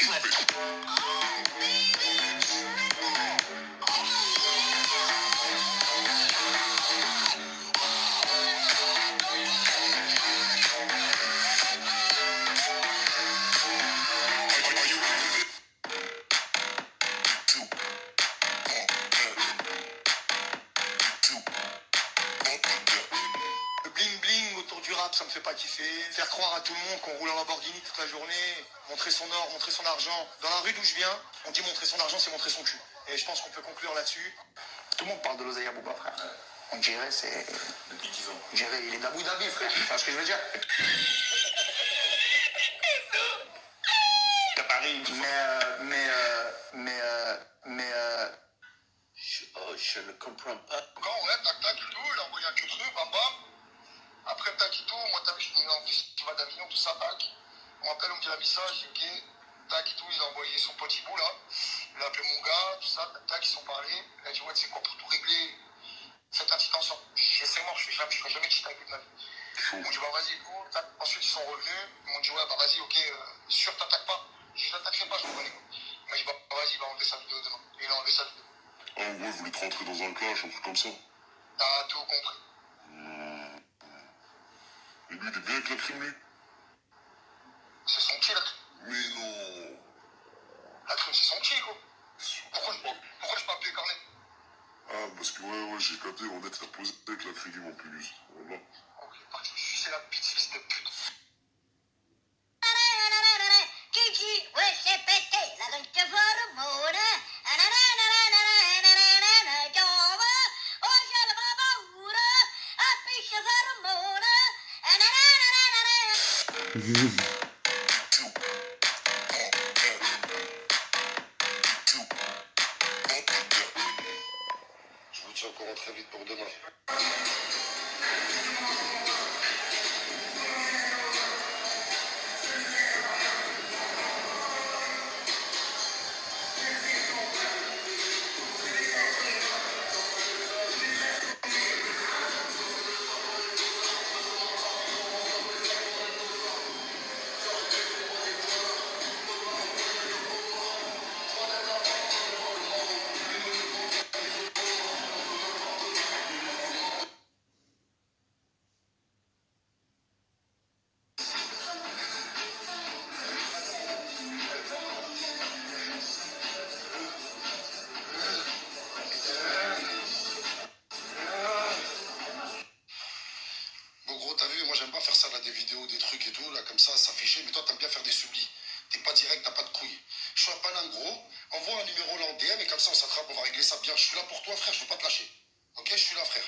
Le bling bling autour du rap, ça me fait pas kiffer. Faire croire à tout le monde qu'on roule en Lamborghini toute la journée, montrer son or, montrer son argent. Dans la rue d'où je viens, on dit montrer son argent, c'est montrer son cul. Et je pense qu'on peut conclure là-dessus. Tout le monde parle de l'oseille à Bouba, frère. On dirait, c'est... Depuis 10 ans. On dirait, il est d'Abu Dhabi, frère. Tu vois ce que je veux dire? À Paris, je ne comprends pas. Quand on est, tac tac et tout, il a envoyé un que truc, bam bam. Après tac et tout, moi t'as vu, je suis en festival d'Avignon, tout ça, tac. On m'appelle, on me dit la message, j'ai ok, tac et tout, il a envoyé son petit bout là. Il a appelé mon gars, tout ça, tac, ils sont parlé. Il a dit ouais, c'est quoi pour tout régler? Faites un petit ensemble. C'est mort, je ferai jamais cheat avec lui de ma vie. Ils m'ont dit bah vas-y, go, tac. Ensuite ils sont revenus, ils m'ont dit ouais, bah vas-y, ok, sûr, t'attaques pas. Je t'attaquerai pas, je m'en bats les couilles. Il m'a dit bah vas-y, va enlever sa vidéo demain. Et il a enlevé sa vidéo. En gros, il voulait te rentrer dans un clash, un truc comme ça. T'as tout compris. Et lui, il est bien avec la crime, lui. C'est son petit, la crime. Mais non. La crime, c'est son petit, quoi. Pourquoi je peux appeler Cornet? Ah, parce que ouais, j'ai capté, on est à poser avec la crime en plus. Voilà. Ok, parce que c'est la petite fils de pute. Kiki, ouais, c'est pété, la gueule de Vormone. Je vous tiens au courant très vite pour demain. Bon gros, t'as vu, moi j'aime pas faire ça là, des vidéos, des trucs et tout, là, comme ça, s'afficher, mais toi t'aimes bien faire des sublis. T'es pas direct, t'as pas de couilles. Je suis un palin gros, envoie un numéro là en DM et comme ça on s'attrape, on va régler ça bien. Je suis là pour toi frère, je veux pas te lâcher. Ok, je suis là frère.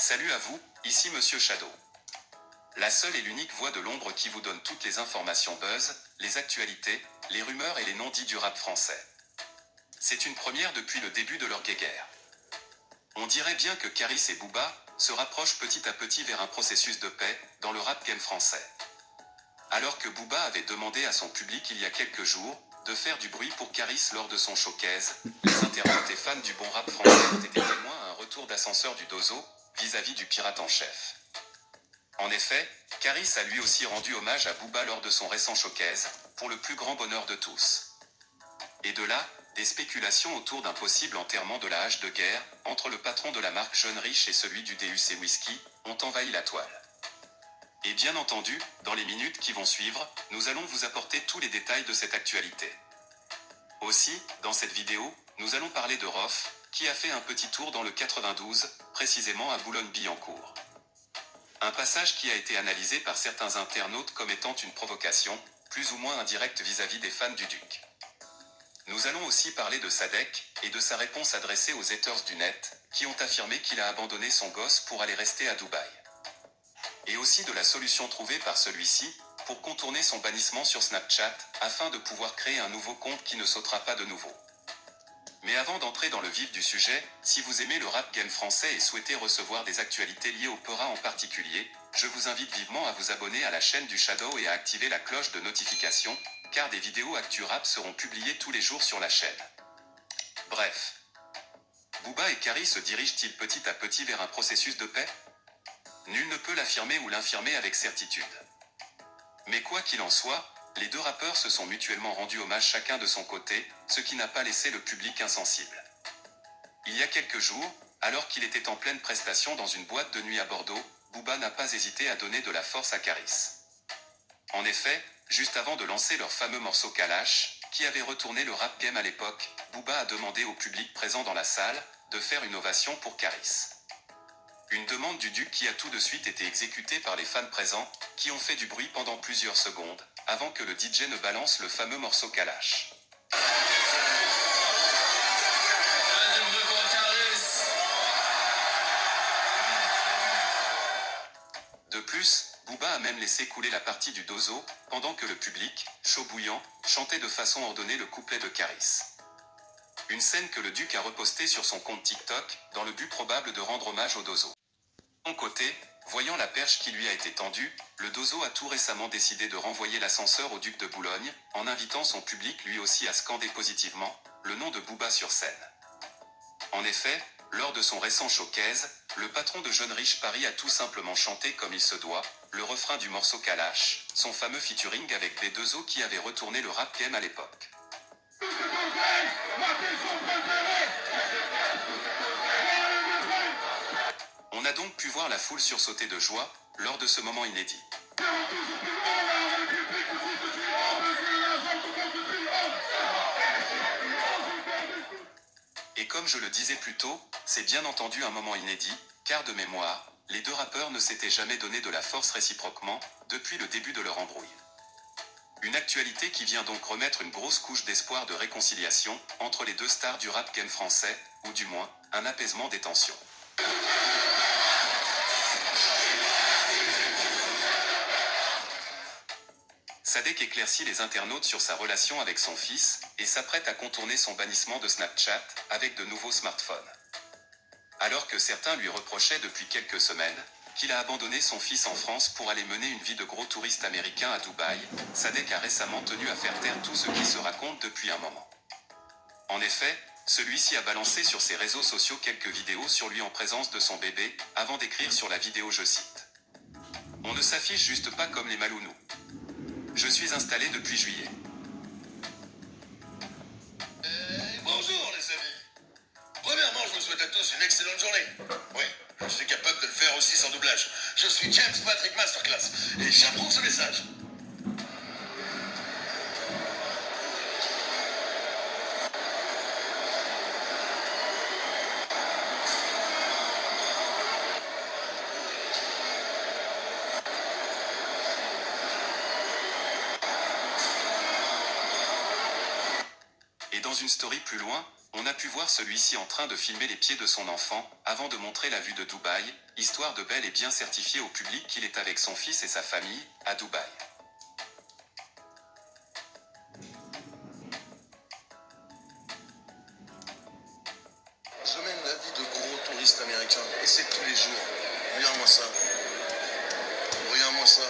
Salut à vous, ici Monsieur Shadow. La seule et l'unique voix de l'ombre qui vous donne toutes les informations buzz, les actualités, les rumeurs et les non-dits du rap français. C'est une première depuis le début de leur guéguerre. On dirait bien que Caris et Booba se rapprochent petit à petit vers un processus de paix dans le rap game français. Alors que Booba avait demandé à son public il y a quelques jours de faire du bruit pour Caris lors de son showcase, les internautes et fans du bon rap français ont été témoins à un retour d'ascenseur du Dozo vis-à-vis du pirate en chef. En effet, Caris a lui aussi rendu hommage à Booba lors de son récent showcase, pour le plus grand bonheur de tous. Et de là, des spéculations autour d'un possible enterrement de la hache de guerre entre le patron de la marque Jeune Riche et celui du DUC Whisky ont envahi la toile. Et bien entendu, dans les minutes qui vont suivre, nous allons vous apporter tous les détails de cette actualité. Aussi, dans cette vidéo, nous allons parler de Rof, qui a fait un petit tour dans le 92, précisément à Boulogne-Billancourt. Un passage qui a été analysé par certains internautes comme étant une provocation, plus ou moins indirecte vis-à-vis des fans du Duc. Nous allons aussi parler de Sadek et de sa réponse adressée aux haters du net, qui ont affirmé qu'il a abandonné son gosse pour aller rester à Dubaï. Et aussi de la solution trouvée par celui-ci pour contourner son bannissement sur Snapchat afin de pouvoir créer un nouveau compte qui ne sautera pas de nouveau. Mais avant d'entrer dans le vif du sujet, si vous aimez le rap game français et souhaitez recevoir des actualités liées au Peura en particulier, je vous invite vivement à vous abonner à la chaîne du Shadow et à activer la cloche de notification, car des vidéos Actu Rap seront publiées tous les jours sur la chaîne. Bref. Booba et Caris se dirigent-ils petit à petit vers un processus de paix ? Nul ne peut l'affirmer ou l'infirmer avec certitude. Mais quoi qu'il en soit, les deux rappeurs se sont mutuellement rendus hommage chacun de son côté, ce qui n'a pas laissé le public insensible. Il y a quelques jours, alors qu'il était en pleine prestation dans une boîte de nuit à Bordeaux, Booba n'a pas hésité à donner de la force à Caris. En effet, juste avant de lancer leur fameux morceau Kalash, qui avait retourné le rap game à l'époque, Booba a demandé au public présent dans la salle de faire une ovation pour Caris. Une demande du Duc qui a tout de suite été exécutée par les fans présents, qui ont fait du bruit pendant plusieurs secondes, avant que le DJ ne balance le fameux morceau Kalash. De plus, Booba a même laissé couler la partie du Dozo, pendant que le public, chaud bouillant, chantait de façon ordonnée le couplet de Caris. Une scène que le Duc a repostée sur son compte TikTok, dans le but probable de rendre hommage au Dozo. De son côté, voyant la perche qui lui a été tendue, le Dozo a tout récemment décidé de renvoyer l'ascenseur au Duc de Boulogne, en invitant son public lui aussi à scander positivement le nom de Booba sur scène. En effet, lors de son récent showcase, le patron de Jeune Riche Paris a tout simplement chanté comme il se doit, le refrain du morceau Kalash, son fameux featuring avec B2O qui avait retourné le rap game à l'époque. On a donc pu voir la foule sursauter de joie lors de ce moment inédit. Et comme je le disais plus tôt, c'est bien entendu un moment inédit, car de mémoire, les deux rappeurs ne s'étaient jamais donné de la force réciproquement depuis le début de leur embrouille. Une actualité qui vient donc remettre une grosse couche d'espoir de réconciliation entre les deux stars du rap game français, ou du moins, un apaisement des tensions. Sadek éclaircit les internautes sur sa relation avec son fils et s'apprête à contourner son bannissement de Snapchat avec de nouveaux smartphones. Alors que certains lui reprochaient depuis quelques semaines qu'il a abandonné son fils en France pour aller mener une vie de gros touriste américain à Dubaï, Sadek a récemment tenu à faire taire tout ce qui se raconte depuis un moment. En effet, celui-ci a balancé sur ses réseaux sociaux quelques vidéos sur lui en présence de son bébé, avant d'écrire sur la vidéo, je cite: « On ne s'affiche juste pas comme les malounous. Je suis installé depuis juillet. » Bonjour les amis. Premièrement, je vous souhaite à tous une excellente journée. Oui, je suis capable de le faire aussi sans doublage. Je suis James Patrick Masterclass et j'approuve ce message. Et dans une story plus loin, On a pu voir celui-ci en train de filmer les pieds de son enfant, avant de montrer la vue de Dubaï, histoire de bel et bien certifier au public qu'il est avec son fils et sa famille, à Dubaï. Je mène la vie de gros touristes américains, et c'est tous les jours. Regarde-moi ça. Regarde-moi ça.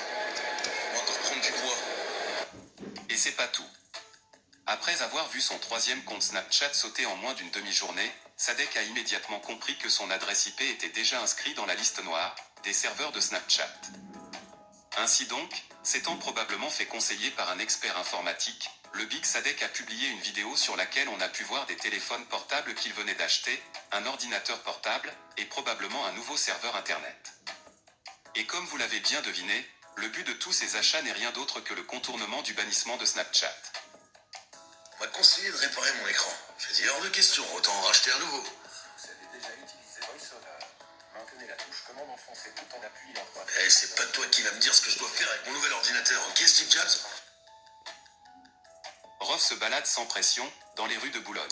On va encore prendre du poids. Et c'est pas tout. Après avoir vu son 3e compte Snapchat sauter en moins d'une demi-journée, Sadek a immédiatement compris que son adresse IP était déjà inscrite dans la liste noire des serveurs de Snapchat. Ainsi donc, s'étant probablement fait conseiller par un expert informatique, le Big Sadek a publié une vidéo sur laquelle on a pu voir des téléphones portables qu'il venait d'acheter, un ordinateur portable, et probablement un nouveau serveur internet. Et comme vous l'avez bien deviné, le but de tous ces achats n'est rien d'autre que le contournement du bannissement de Snapchat. On m'a conseillé de réparer mon écran. J'ai dit hors de question, autant en racheter un nouveau. Vous avez déjà utilisé VoiceOver. Maintenez la touche commande enfoncée tout en appuyant droit. Eh, c'est pas toi qui vas me dire ce que je dois faire avec mon nouvel ordinateur, ok Steve Jobs? Rof se balade sans pression, dans les rues de Boulogne.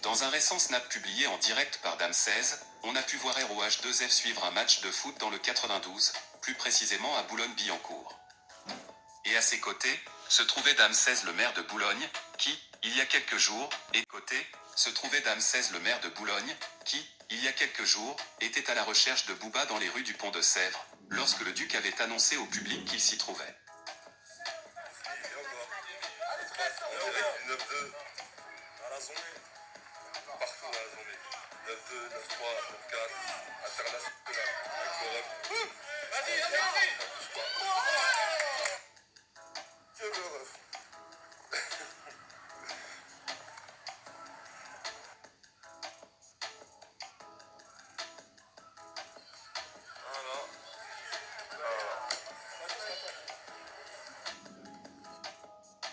Dans un récent snap publié en direct par Dame16, on a pu voir ROH2F suivre un match de foot dans le 92, plus précisément à Boulogne-Billancourt. Et à ses côtés, se trouvait Dame16 le maire de Boulogne, qui, il y a quelques jours, était à la recherche de Booba dans les rues du Pont de Sèvres, lorsque le duc avait annoncé au public qu'il s'y trouvait. Partout à la journée. 9-2, 9-3, 9-4, international, avec le ref. Vas-y. Que le ref.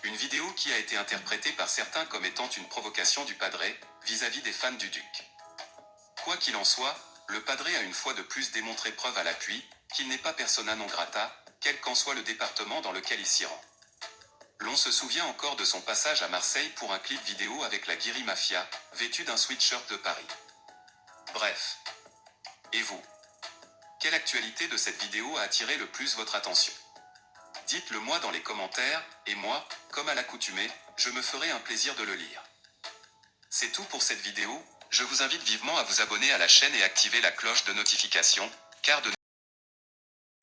Une vidéo qui a été interprétée par certains comme étant une provocation du padré vis-à-vis des fans du duc. Quoi qu'il en soit, le padré a une fois de plus démontré preuve à l'appui qu'il n'est pas persona non grata, quel qu'en soit le département dans lequel il s'y rend. L'on se souvient encore de son passage à Marseille pour un clip vidéo avec la Guiri Mafia, vêtu d'un sweatshirt de Paris. Bref. Et vous? Quelle actualité de cette vidéo a attiré le plus votre attention? Dites-le moi dans les commentaires, et moi, comme à l'accoutumée, je me ferai un plaisir de le lire. C'est tout pour cette vidéo, je vous invite vivement à vous abonner à la chaîne et activer la cloche de notification, car de